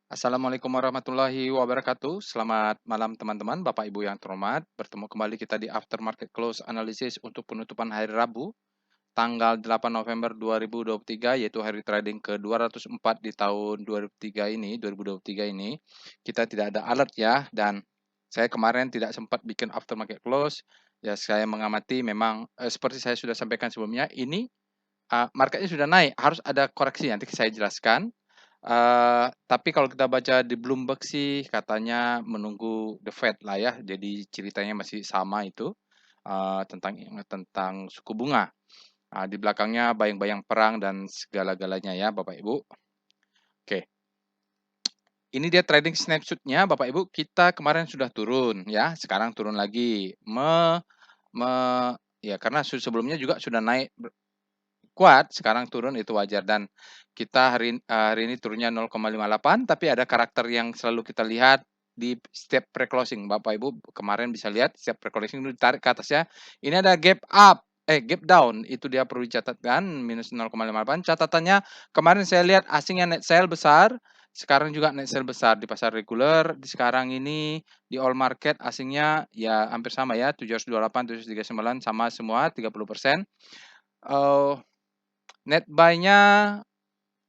Assalamualaikum warahmatullahi wabarakatuh. Selamat malam teman-teman, Bapak Ibu yang terhormat. Bertemu kembali kita di Aftermarket Close Analysis untuk penutupan hari Rabu, tanggal 8 November 2023, yaitu hari trading ke-204 di tahun 2023 ini. Kita tidak ada alert ya, dan saya kemarin tidak sempat bikin Aftermarket Close. Ya, saya mengamati memang seperti saya sudah sampaikan sebelumnya, ini marketnya sudah naik, harus ada koreksi, nanti saya jelaskan. Tapi kalau kita baca di Bloomberg sih katanya menunggu the Fed lah ya, jadi ceritanya masih sama itu, tentang suku bunga. Di belakangnya bayang-bayang perang dan segala-galanya ya Bapak Ibu. Oke, ini dia trading snapshot-nya Bapak Ibu, kita kemarin sudah turun ya, sekarang turun lagi. Me Ya karena sebelumnya juga sudah naik kuat, sekarang turun itu wajar dan kita hari ini turunnya 0,58 tapi ada karakter yang selalu kita lihat di setiap pre-closing. Bapak Ibu kemarin bisa lihat setiap pre-closing itu ditarik ke atasnya, ini ada gap up, gap down, itu dia perlu dicatatkan minus 0,58. Catatannya kemarin saya lihat asingnya net sell besar, sekarang juga net sell besar di pasar reguler, sekarang ini di all market asingnya ya hampir sama ya, 728, 739 sama semua 30%. Net buy-nya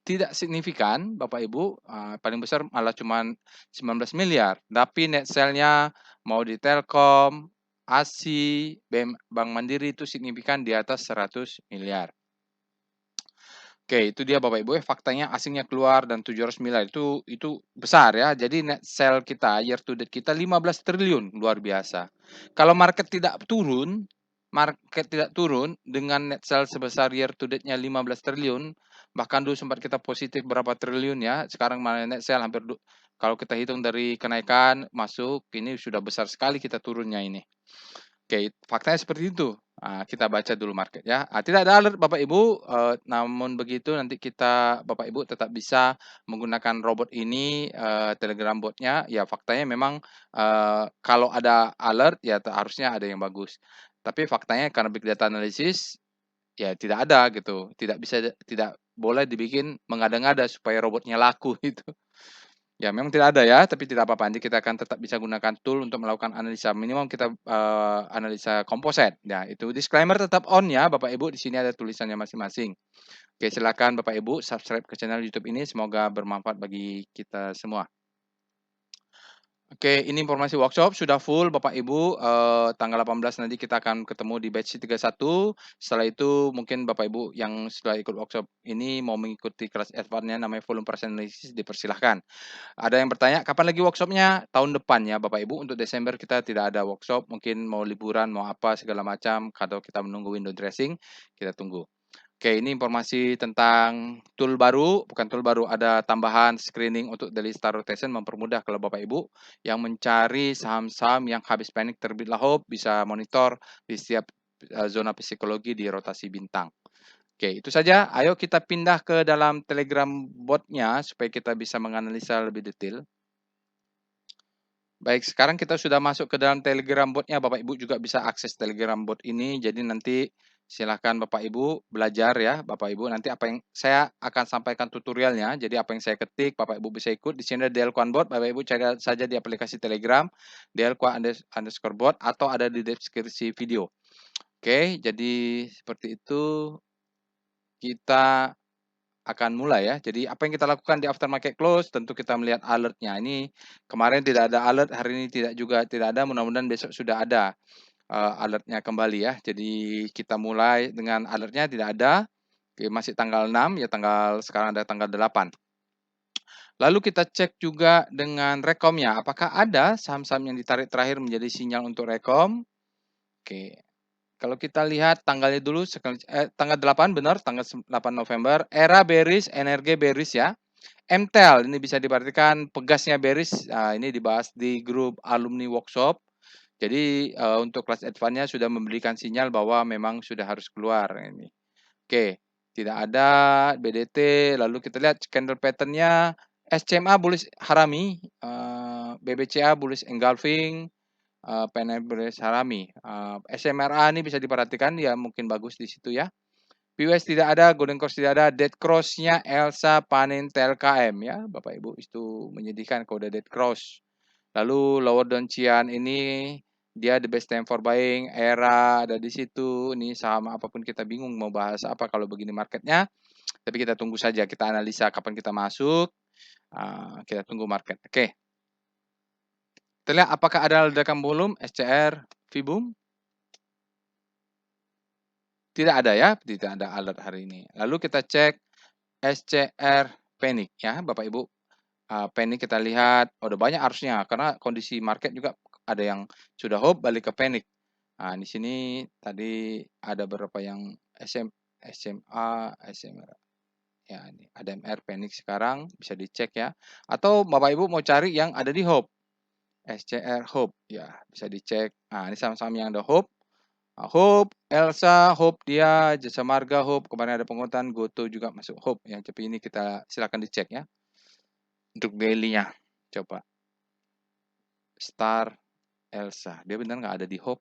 tidak signifikan Bapak Ibu, paling besar malah cuman 19 miliar, tapi net sell-nya mau di Telkom, ASI, Bank Mandiri itu signifikan di atas 100 miliar. Oke, itu dia Bapak Ibu ya, faktanya asingnya keluar dan 700 miliar itu besar ya. Jadi net sell kita, year to date kita 15 triliun, luar biasa. Kalau market tidak turun dengan net sell sebesar year to date-nya 15 triliun, bahkan dulu sempat kita positif berapa triliun ya, sekarang malah net sell hampir kalau kita hitung dari kenaikan masuk, ini sudah besar sekali kita turunnya ini. Oke, faktanya seperti itu. Kita baca dulu market ya. Tidak ada alert Bapak Ibu, namun begitu nanti Bapak Ibu tetap bisa menggunakan robot ini, Telegram bot-nya. Ya faktanya memang, kalau ada alert ya harusnya ada yang bagus. Tapi faktanya karena big data analysis, ya tidak ada gitu. Tidak boleh dibikin mengada-ngada supaya robotnya laku gitu. Ya memang tidak ada ya, tapi tidak apa-apa, nanti kita akan tetap bisa gunakan tool untuk melakukan analisa, minimum kita, analisa komposit. Ya itu disclaimer tetap on ya Bapak Ibu, di sini ada tulisannya masing-masing. Oke silakan Bapak Ibu subscribe ke channel YouTube ini, semoga bermanfaat bagi kita semua. Oke, ini informasi workshop sudah full Bapak Ibu, tanggal 18 nanti kita akan ketemu di batch 31. Setelah itu mungkin Bapak Ibu yang sudah ikut workshop ini mau mengikuti kelas advance-nya namanya volume price analysis dipersilahkan. Ada yang bertanya, kapan lagi workshop-nya? Tahun depan ya Bapak Ibu, untuk Desember kita tidak ada workshop, mungkin mau liburan, mau apa segala macam, kalau kita menunggu window dressing, kita tunggu. Oke, ini informasi tentang tool baru, bukan tool baru, ada tambahan screening untuk daily star rotation, mempermudah kalau Bapak Ibu yang mencari saham-saham yang habis panik terbitlah hope, bisa monitor di setiap zona psikologi di rotasi bintang. Oke, itu saja. Ayo kita pindah ke dalam Telegram bot-nya supaya kita bisa menganalisa lebih detail. Baik, sekarang kita sudah masuk ke dalam Telegram bot-nya. Bapak Ibu juga bisa akses Telegram bot ini. Jadi nanti silakan Bapak Ibu belajar ya, Bapak Ibu. Nanti apa yang saya akan sampaikan tutorialnya. Jadi apa yang saya ketik, Bapak Ibu bisa ikut. Di sini ada Delquan bot. Bapak Ibu cari saja di aplikasi Telegram Delquan_bot atau ada di deskripsi video. Oke, jadi seperti itu kita akan mulai ya. Jadi apa yang kita lakukan di aftermarket close, tentu kita melihat alertnya. Ini kemarin tidak ada alert, hari ini tidak ada, mudah-mudahan besok sudah ada, alertnya kembali ya. Jadi kita mulai dengan alertnya tidak ada, oke masih tanggal 6 ya, sekarang ada tanggal 8. Lalu kita cek juga dengan rekomnya, apakah ada saham-saham yang ditarik terakhir menjadi sinyal untuk rekom? Oke, kalau kita lihat tanggalnya dulu, tanggal 8 benar, tanggal 8 November, era bearish, energi bearish ya. MTEL ini bisa diperhatikan pegasnya bearish, ini dibahas di grup alumni workshop. Jadi, untuk kelas advance-nya sudah memberikan sinyal bahwa memang sudah harus keluar ini. Oke, tidak ada BDT, lalu kita lihat candle pattern-nya, SCMA bullish harami, BBCA bullish engulfing, PNL bullish harami, SMRA ini bisa diperhatikan ya mungkin bagus di situ ya. PWS tidak ada, Golden Cross tidak ada, Dead Cross-nya Elsa panen TLKM ya, Bapak Ibu, itu menyedihkan kalau udah Dead Cross. Lalu Lower Doncian ini dia the best time for buying, era ada di situ. Ini saham apapun kita bingung mau bahas apa kalau begini marketnya. Tapi kita tunggu saja, kita analisa kapan kita masuk. Kita tunggu market. Oke. Kita lihat apakah ada ledakan volume SCR Vibum. Tidak ada ya, tidak ada alert hari ini. Lalu kita cek SCR Panic ya, Bapak Ibu. Panic kita lihat, udah banyak arusnya karena kondisi market juga ada yang sudah hope balik ke panic. Nah, di sini tadi ada beberapa yang SMA, SMR. Ya, ini ada MR panic sekarang bisa dicek ya. Atau Bapak Ibu mau cari yang ada di hope. SCR hope ya, bisa dicek. Nah, ini saham-saham yang ada hope. Hope, Elsa, Hope dia, Jasa Marga, Hope, kemarin ada penguatan, Goto juga masuk Hope ya. Tapi ini kita silakan dicek ya. Untuk daily-nya, coba. Star, Elsa, dia benar nggak ada di Hope?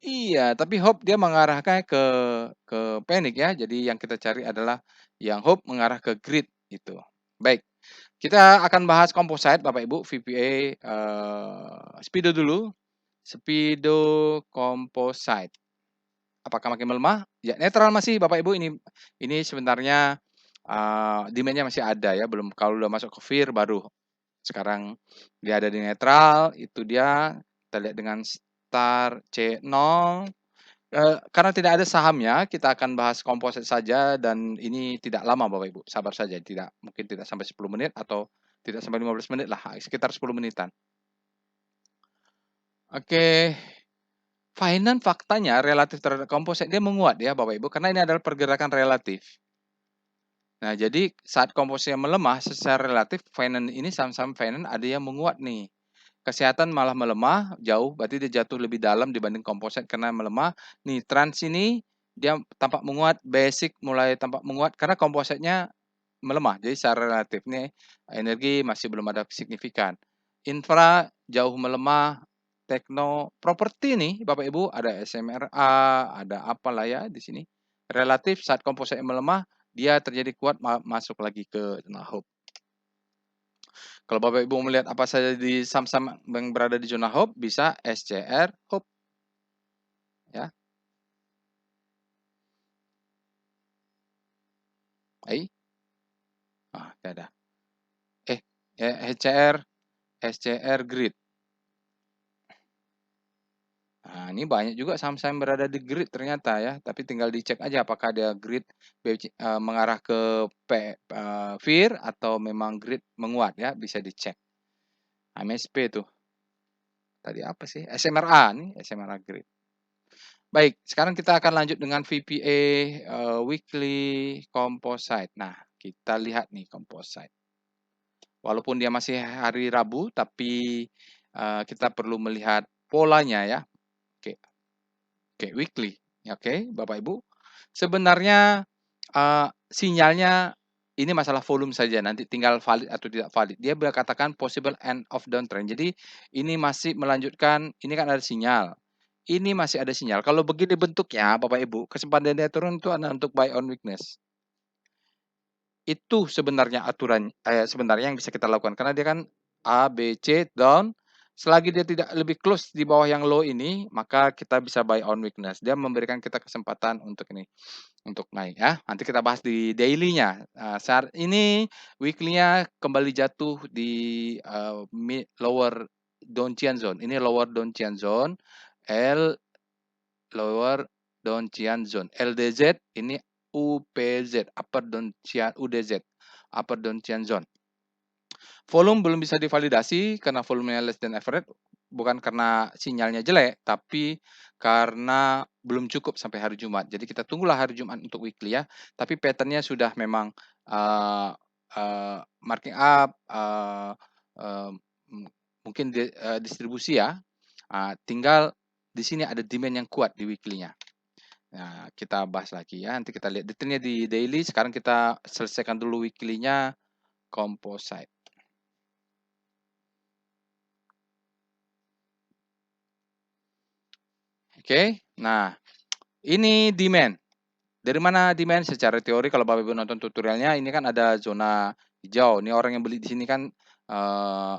Iya, tapi Hope dia mengarahkan ke Panic ya. Jadi yang kita cari adalah yang Hope mengarah ke Grid itu. Baik, kita akan bahas composite Bapak Ibu, VPA, Speedo dulu. Speedo Composite. Apakah makin melemah? Ya, netral masih Bapak Ibu, ini sebenarnya demand-nya masih ada ya, belum kalau udah masuk ke fear baru. Sekarang dia ada di netral, itu dia kita lihat dengan star C0. Karena tidak ada sahamnya, kita akan bahas komposit saja dan ini tidak lama Bapak Ibu, sabar saja, mungkin tidak sampai 10 menit atau tidak sampai 15 menit lah, sekitar 10 menitan. Oke. Finance faktanya relatif terhadap komposit dia menguat ya Bapak Ibu, karena ini adalah pergerakan relatif. Nah, jadi saat kompositnya melemah secara relatif, finance ini saham-saham finance ada yang menguat nih. Kesehatan malah melemah jauh, berarti dia jatuh lebih dalam dibanding komposit karena melemah. Nih, trans ini dia tampak menguat, basic mulai tampak menguat karena kompositnya melemah. Jadi secara relatif nih energi masih belum ada signifikan. Infra jauh melemah, tekno, properti nih Bapak Ibu ada SMRA, ada apalah ya di sini. Relatif saat kompositnya melemah, dia terjadi kuat masuk lagi ke zona hope. Kalau Bapak Ibu melihat apa saja di saham-saham yang berada di zona hope, bisa SCR hope. Ya. Tidak ada. SCR grid. Nah, ini banyak juga saham-saham berada di grid ternyata ya, tapi tinggal dicek aja apakah ada grid mengarah ke fear atau memang grid menguat ya, bisa dicek. MSP tuh. Tadi apa sih? SMRA nih, SMRA grid. Baik, sekarang kita akan lanjut dengan VPA weekly composite. Nah, kita lihat nih composite. Walaupun dia masih hari Rabu, tapi kita perlu melihat polanya ya. Oke, weekly. Oke, Bapak Ibu. Sebenarnya sinyalnya ini masalah volume saja, nanti tinggal valid atau tidak valid. Dia berkatakan possible end of downtrend. Jadi ini masih melanjutkan, ini kan ada sinyal. Ini masih ada sinyal. Kalau begini bentuknya, Bapak Ibu, kesempatan dia turun itu adalah untuk buy on weakness. Itu sebenarnya aturan, sebenarnya yang bisa kita lakukan. Karena dia kan A, B, C, down. Selagi dia tidak lebih close di bawah yang low ini, maka kita bisa buy on weakness. Dia memberikan kita kesempatan untuk ini, untuk naik ya. Nanti kita bahas di daily-nya. Saat ini weekly-nya kembali jatuh di lower Donchian zone. Ini lower Donchian zone. Lower Donchian zone. LDZ ini UPZ, upper Donchian UDZ, upper Donchian zone. Volume belum bisa divalidasi karena volumenya less than average, bukan karena sinyalnya jelek, tapi karena belum cukup sampai hari Jumat. Jadi kita tunggulah hari Jumat untuk weekly ya. Tapi pattern-nya sudah memang marking up, mungkin distribusi ya. Tinggal di sini ada demand yang kuat di weekly-nya. Nah, kita bahas lagi ya. Nanti kita lihat detailnya di daily. Sekarang kita selesaikan dulu weekly-nya composite. Oke. Nah, Ini demand. Dari mana demand? Secara teori kalau Bapak Ibu nonton tutorialnya ini kan ada zona hijau. Ini orang yang beli di sini kan,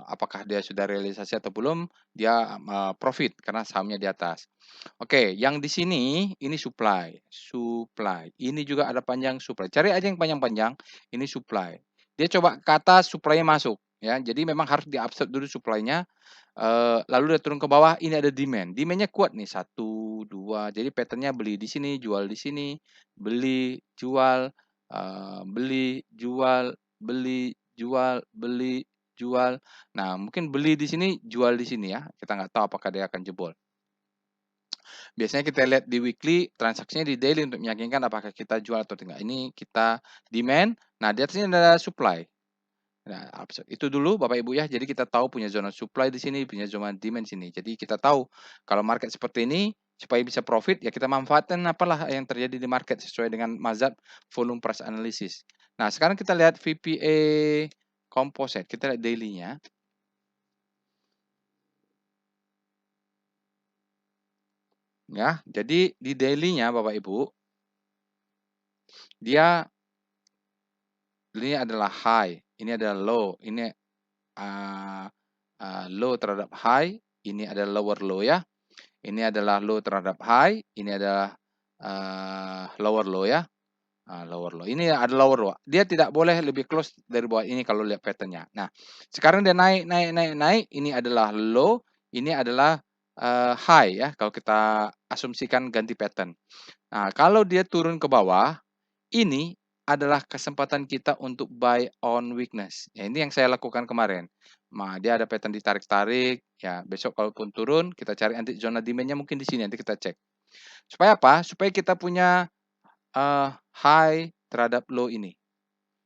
apakah dia sudah realisasi atau belum, dia, profit karena sahamnya di atas. Oke, yang di sini ini supply, supply. Ini juga ada panjang supply. Cari aja yang panjang-panjang, ini supply. Dia coba ke atas supply-nya masuk ya. Jadi memang harus di-absorb dulu supply-nya, lalu dia turun ke bawah, ini ada demand. Demand-nya kuat nih, satu 2 jadi pattern-nya beli di sini, jual di sini, beli, jual, beli, jual, beli, jual, beli, jual. Nah, mungkin beli di sini, jual di sini ya. Kita nggak tahu apakah dia akan jebol. Biasanya kita lihat di weekly, transaksinya di daily untuk meyakinkan apakah kita jual atau tidak. Ini kita demand, nah di atasnya ada supply. Nah, itu dulu Bapak Ibu ya. Jadi kita tahu punya zona supply di sini, punya zona demand di sini. Jadi kita tahu kalau market seperti ini supaya bisa profit ya kita manfaatkan apalah yang terjadi di market sesuai dengan mazhab volume price analysis. Nah, sekarang kita lihat VPA composite. Kita lihat daily-nya. Ya, jadi di daily-nya Bapak Ibu, dia ini adalah high, ini adalah low, ini low terhadap high, ini adalah lower low ya. Ini adalah low terhadap high, ini adalah lower low ya. Lower low. Ini ada lower low. Dia tidak boleh lebih close dari bawah ini kalau lihat pattern-nya. Nah, sekarang dia naik, naik, naik, naik. Ini adalah low, ini adalah high ya. Kalau kita asumsikan ganti pattern. Nah, kalau dia turun ke bawah, ini adalah kesempatan kita untuk buy on weakness. Ya, ini yang saya lakukan kemarin. Nah, dia ada pattern ditarik-tarik, ya besok kalaupun turun, kita cari nanti zona demand-nya mungkin di sini, nanti kita cek. Supaya apa? Supaya kita punya high terhadap low ini.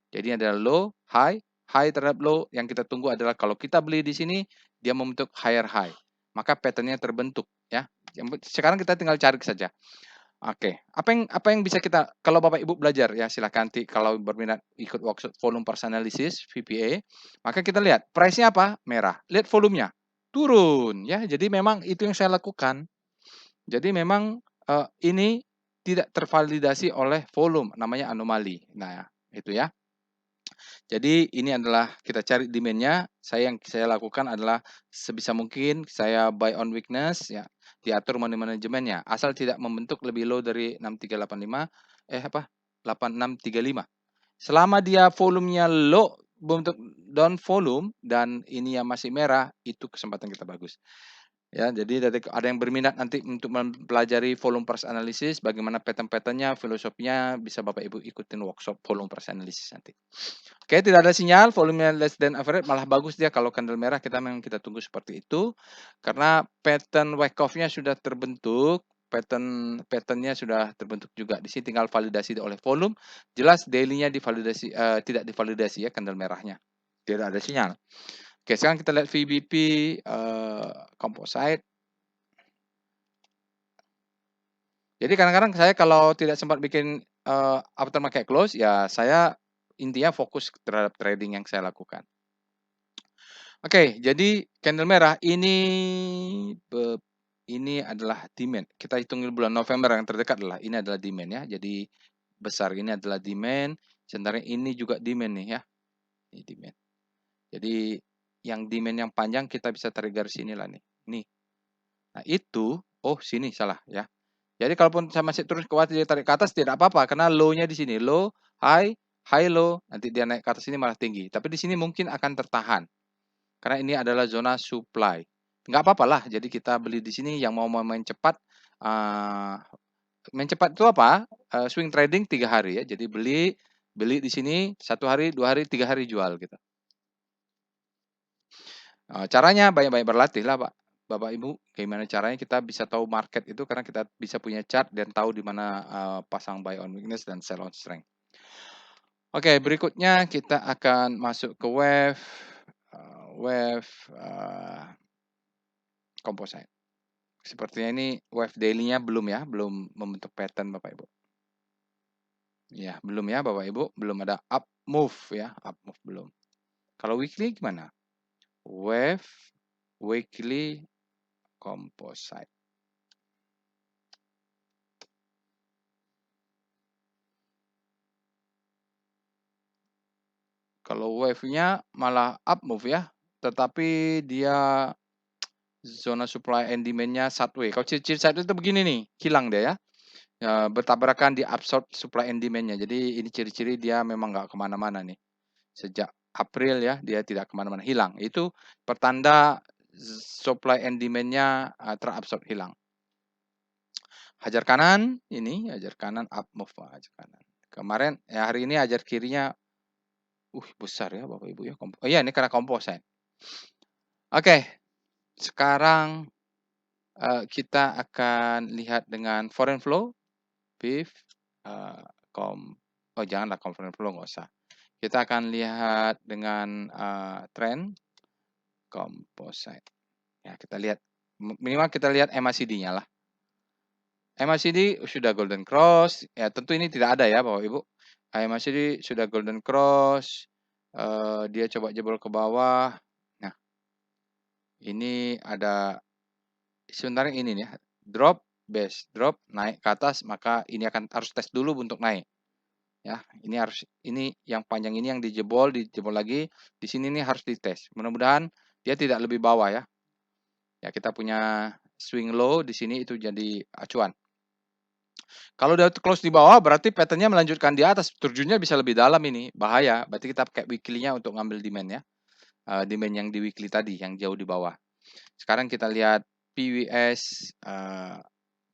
Jadi ada low, high terhadap low, yang kita tunggu adalah kalau kita beli di sini, dia membentuk higher high. Maka pattern-nya terbentuk ya. Sekarang kita tinggal cari saja. Oke, apa yang bisa kita kalau Bapak Ibu belajar ya silahkan nanti kalau berminat ikut workshop volume price analysis VPA, maka kita lihat price-nya apa? Merah. Lihat volumenya, turun ya. Jadi memang itu yang saya lakukan. Jadi memang, ini tidak tervalidasi oleh volume, namanya anomali. Nah, itu ya. Jadi ini adalah kita cari demand-nya, yang saya lakukan adalah sebisa mungkin saya buy on weakness ya, diatur money manajemennya, asal tidak membentuk lebih low dari 6385 8635. Selama dia volumenya low, bentuk down volume dan ini yang masih merah, itu kesempatan kita bagus. Ya, jadi ada yang berminat nanti untuk mempelajari volume price analysis, bagaimana pattern-pattern-nya, filosofinya, bisa Bapak Ibu ikutin workshop volume price analysis nanti. Oke, tidak ada sinyal, volumenya less than average, malah bagus dia kalau candle merah kita memang kita tunggu seperti itu. Karena pattern wake off-nya sudah terbentuk, pattern-nya sudah terbentuk juga. Di sini tinggal validasi oleh volume, jelas daily-nya divalidasi tidak divalidasi ya candle merahnya. Tidak ada sinyal. Oke, sekarang kita lihat VBP composite. Jadi kadang-kadang saya kalau tidak sempat bikin aftermarket close, ya saya intinya fokus terhadap trading yang saya lakukan. Oke, jadi candle merah ini adalah demand. Kita hitung bulan November yang terdekat ini adalah demand ya. Jadi besar ini adalah demand, sementara ini juga demand nih ya. Ini demand. Jadi yang demand yang panjang kita bisa tarik garis inilah nih. Nih. Nah, itu sini salah ya. Jadi kalaupun saya masih terus ke bawah dia tarik ke atas tidak apa-apa karena low-nya di sini, low, high, high low, nanti dia naik ke atas ini malah tinggi. Tapi di sini mungkin akan tertahan. Karena ini adalah zona supply. Nggak apa lah, jadi kita beli di sini yang mau main cepat, main cepat itu apa? Swing trading 3 hari ya. Jadi beli beli di sini 1 hari, 2 hari, 3 hari jual gitu. Caranya banyak-banyak berlatih lah Pak. Bapak Ibu, gimana caranya kita bisa tahu market itu karena kita bisa punya chart dan tahu di mana pasang buy on weakness dan sell on strength. Oke, berikutnya kita akan masuk ke wave composite. Sepertinya ini wave daily-nya belum ya, belum membentuk pattern Bapak Ibu. Ya, belum ya Bapak Ibu, belum ada up move ya, up move belum. Kalau weekly gimana? Wave weekly composite. Kalau wave-nya malah up move ya, tetapi dia zona supply and demand-nya sideways. Kalau ciri-ciri sideways itu begini nih, hilang dia ya. Bertabrakan di absorb supply and demand-nya. Jadi ini ciri-ciri dia memang nggak kemana-mana nih. Sejak April ya, dia tidak kemana-mana, hilang. Itu pertanda supply and demand-nya terabsorb, hilang. Hajar kanan, ini hajar kanan up move, hajar kanan. Kemarin ya, hari ini hajar kirinya besar ya Bapak Ibu ya. Oh iya, ini karena composite. Oke, sekarang kita akan lihat dengan foreign flow, BIF, janganlah foreign flow, nggak usah. Kita akan lihat dengan trend composite. Ya, kita lihat minimal kita lihat MACD-nya lah. MACD sudah golden cross, ya tentu ini tidak ada ya Bapak Ibu. MACD sudah golden cross, dia coba jebol ke bawah. Nah, ini ada sebenarnya ini nih, drop, base, drop, naik ke atas, maka ini harus tes dulu untuk naik. Ya, ini yang panjang ini yang dijebol lagi, di sini nih harus dites. Mudah-mudahan dia tidak lebih bawah ya. Ya, kita punya swing low di sini itu jadi acuan. Kalau udah close di bawah berarti pattern-nya melanjutkan di atas, terjunnya bisa lebih dalam ini, bahaya. Berarti kita pakai weekly-nya untuk ngambil demand ya. Demand yang di weekly tadi, yang jauh di bawah. Sekarang kita lihat PWS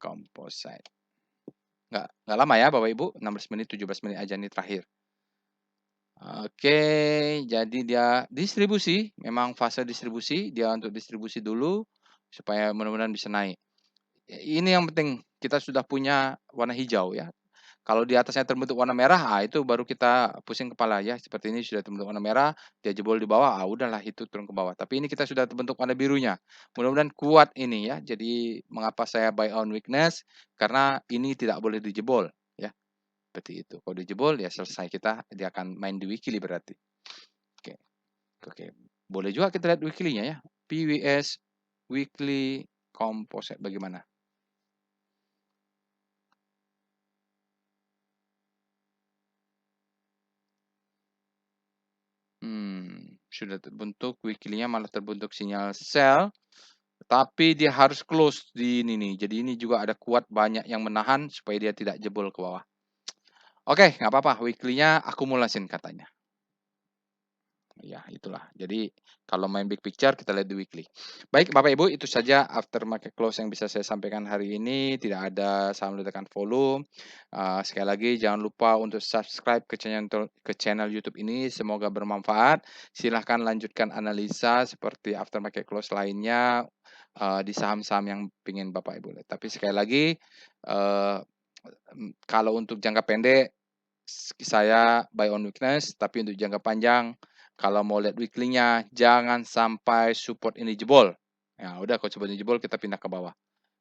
composite. Nggak lama ya Bapak Ibu, 16 menit, 17 menit aja nih terakhir. Oke, jadi dia distribusi, memang fase distribusi, dia untuk distribusi dulu supaya mudah-mudahan bisa naik. Ini yang penting, kita sudah punya warna hijau ya. Kalau di atasnya terbentuk warna merah, itu baru kita pusing kepala ya. Seperti ini sudah terbentuk warna merah, dia jebol di bawah, udahlah itu turun ke bawah. Tapi ini kita sudah terbentuk warna birunya. Mudah-mudahan kuat ini ya. Jadi mengapa saya buy on weakness? Karena ini tidak boleh dijebol ya. Seperti itu. Kalau dijebol ya selesai, dia akan main di weekly berarti. Oke. Boleh juga kita lihat weekly-nya ya. PWS weekly composite bagaimana? Sudah terbentuk weekly-nya, malah terbentuk sinyal sell, tapi dia harus close di ini nih. Jadi ini juga ada kuat banyak yang menahan supaya dia tidak jebol ke bawah. Oke, nggak apa-apa, weekly-nya akumulasin katanya. Ya, itulah. Jadi kalau main big picture kita lihat di weekly. Baik Bapak Ibu, itu saja after market close yang bisa saya sampaikan hari ini. Tidak ada saham tekan volume. Sekali lagi jangan lupa untuk subscribe ke channel YouTube ini. Semoga bermanfaat. Silahkan lanjutkan analisa seperti after market close lainnya di saham-saham yang ingin Bapak Ibu lihat. Tapi sekali lagi kalau untuk jangka pendek saya buy on weakness, tapi untuk jangka panjang kalau mau lihat weekly-nya, jangan sampai support ini jebol. Ya udah, kalau support ini jebol, kita pindah ke bawah.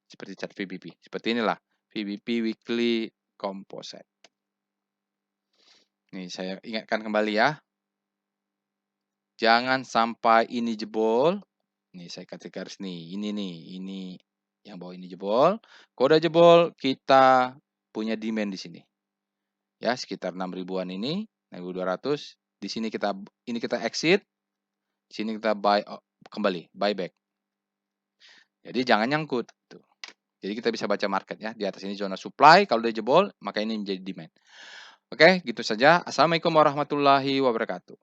Seperti chart VBP. Seperti inilah, VBP Weekly Composite. Nih, saya ingatkan kembali ya. Jangan sampai ini jebol. Nih, saya kasih garis nih. Ini yang bawah ini jebol. Kalau udah jebol, kita punya demand di sini. Ya, sekitar 6 ribuan ini, 6.200. Di sini kita exit. Di sini kita buy kembali, buyback. Jadi jangan nyangkut. Tuh. Jadi kita bisa baca market ya. Di atas ini zona supply, kalau dia jebol, maka ini menjadi demand. Oke, gitu saja. Assalamualaikum warahmatullahi wabarakatuh.